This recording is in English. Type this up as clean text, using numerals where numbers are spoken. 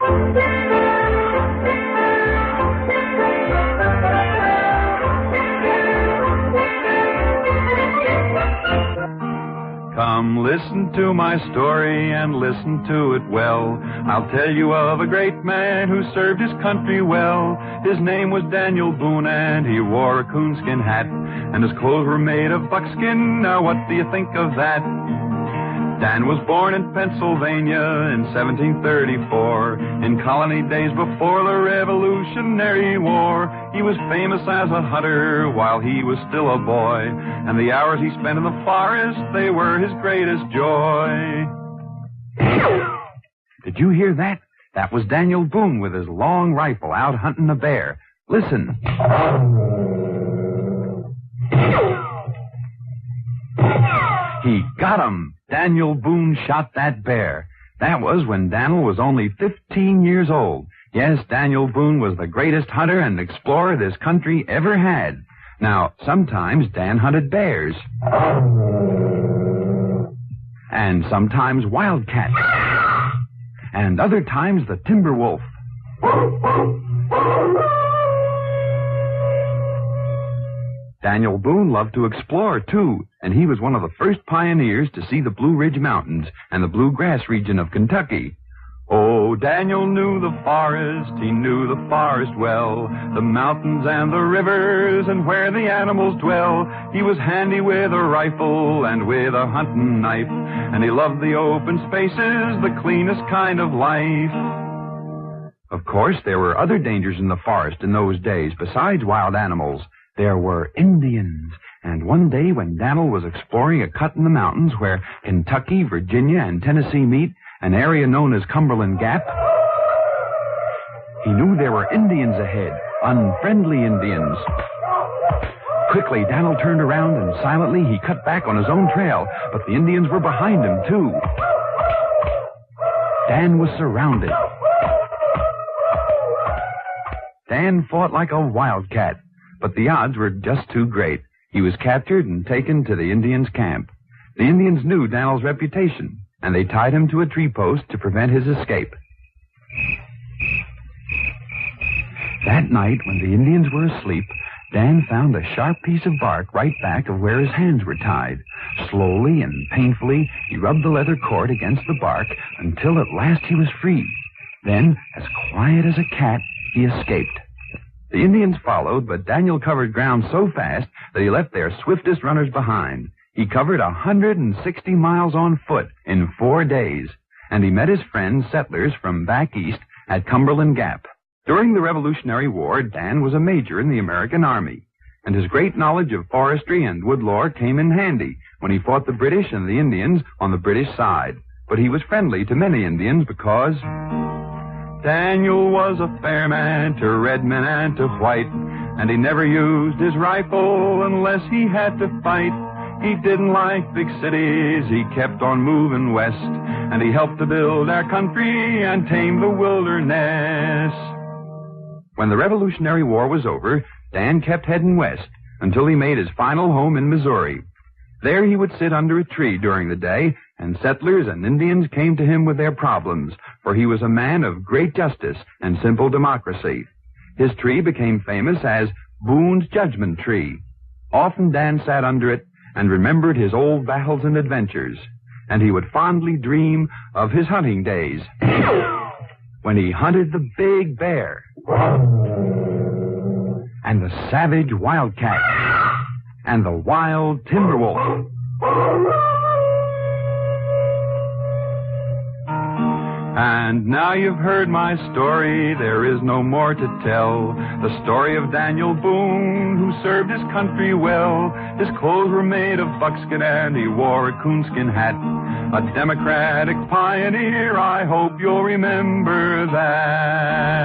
Come listen to my story and listen to it well. I'll tell you of a great man who served his country well. His name was Daniel Boone and he wore a coonskin hat. And his clothes were made of buckskin. Now what do you think of that? Dan was born in Pennsylvania in 1734, in colony days before the Revolutionary War. He was famous as a hunter while he was still a boy, and the hours he spent in the forest, they were his greatest joy. Did you hear that? That was Daniel Boone with his long rifle out hunting a bear. Listen. He got him. Daniel Boone shot that bear. That was when Daniel was only 15 years old. Yes, Daniel Boone was the greatest hunter and explorer this country ever had. Now, sometimes Dan hunted bears. And sometimes wildcats. And other times the timber wolf. Daniel Boone loved to explore, too, and he was one of the first pioneers to see the Blue Ridge Mountains and the bluegrass region of Kentucky. Oh, Daniel knew the forest, he knew the forest well, the mountains and the rivers and where the animals dwell. He was handy with a rifle and with a hunting knife, and he loved the open spaces, the cleanest kind of life. Of course, there were other dangers in the forest in those days besides wild animals. There were Indians, and one day when Daniel was exploring a cut in the mountains where Kentucky, Virginia, and Tennessee meet, an area known as Cumberland Gap, he knew there were Indians ahead, unfriendly Indians. Quickly, Daniel turned around and silently he cut back on his own trail, but the Indians were behind him, too. Dan was surrounded. Dan fought like a wildcat. But the odds were just too great. He was captured and taken to the Indians' camp. The Indians knew Daniel's reputation, and they tied him to a tree post to prevent his escape. That night, when the Indians were asleep, Dan found a sharp piece of bark right back of where his hands were tied. Slowly and painfully, he rubbed the leather cord against the bark until at last he was free. Then, as quiet as a cat, he escaped. The Indians followed, but Daniel covered ground so fast that he left their swiftest runners behind. He covered 160 miles on foot in 4 days, and he met his friends, settlers from back east at Cumberland Gap. During the Revolutionary War, Dan was a major in the American Army, and his great knowledge of forestry and woodlore came in handy when he fought the British and the Indians on the British side. But he was friendly to many Indians because Daniel was a fair man to red men and to white, and he never used his rifle unless he had to fight. He didn't like big cities, he kept on moving west, and he helped to build our country and tame the wilderness. When the Revolutionary War was over, Dan kept heading west until he made his final home in Missouri. There he would sit under a tree during the day, and settlers and Indians came to him with their problems, for he was a man of great justice and simple democracy. His tree became famous as Boone's Judgment Tree. Often Dan sat under it and remembered his old battles and adventures, and he would fondly dream of his hunting days when he hunted the big bear and the savage wildcat and the wild timber wolf. And now you've heard my story, there is no more to tell. The story of Daniel Boone, who served his country well. His clothes were made of buckskin and he wore a coonskin hat. A democratic pioneer, I hope you'll remember that.